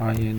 IN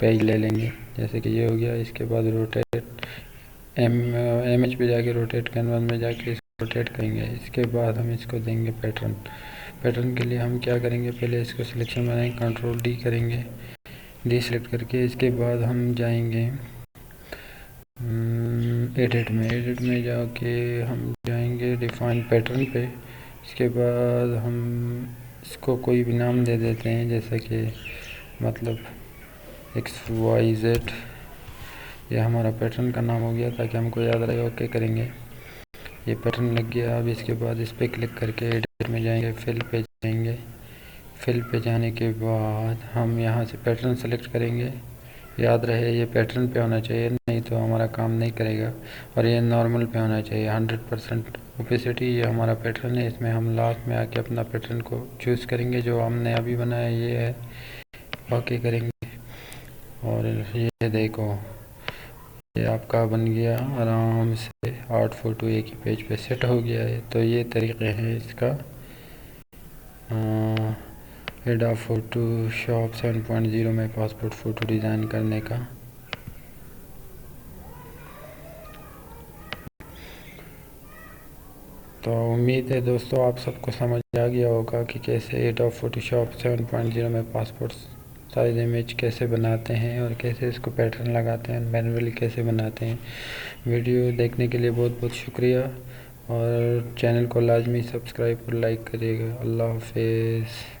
page ले लेंगे, जैसे कि ये हो गया। इसके बाद रोटेट इमेज पे जाके रोटेट कैनवास में जाके इसको रोटेट करेंगे। इसके बाद हम इसको देंगे पैटर्न के लिए हम क्या करेंगे, पहले इसको सिलेक्शन बनाएंगे, कंट्रोल डी करेंगे, डी सेलेक्ट करके इसके बाद हम जाएंगे एडिट में जाके हम जाएंगे डिफाइन पैटर्न पे। इसके बाद हम इसको कोई भी नाम दे देते हैं, जैसे कि मतलब XYZ, ये हमारा पैटर्न का नाम हो गया ताकि हमको याद रहे। ओके करेंगे, ये पैटर्न लग गया। अब इसके बाद इस पर क्लिक करके एडिट में जाएंगे, फिल पे जाएंगे। फिल पे जाने के बाद हम यहाँ से पैटर्न सेलेक्ट करेंगे। याद रहे ये पैटर्न पे होना चाहिए, नहीं तो हमारा काम नहीं करेगा। और ये नॉर्मल पे होना चाहिए, 100% ओपेसिटी। ये हमारा पैटर्न है, इसमें हम लास्ट में आके अपना पैटर्न को चूज़ करेंगे जो हमने अभी बनाया, ये है। ओके करेंगे और ये देखो ये आपका बन गया आराम से 8 फ़ोटो एक ही पेज पे सेट हो गया है। तो ये तरीके हैं इसका एडोब फोटोशॉप 7.0 में पासपोर्ट फ़ोटो डिज़ाइन करने का। तो उम्मीद है दोस्तों आप सबको समझ आ गया होगा कि कैसे एडोब फोटोशॉप 7.0 में पासपोर्ट साइज इमेज कैसे बनाते हैं और कैसे इसको पैटर्न लगाते हैं, मैनुअली कैसे बनाते हैं। वीडियो देखने के लिए बहुत बहुत शुक्रिया और चैनल को लाजमी सब्सक्राइब और लाइक करिएगा। अल्लाह हाफिज़।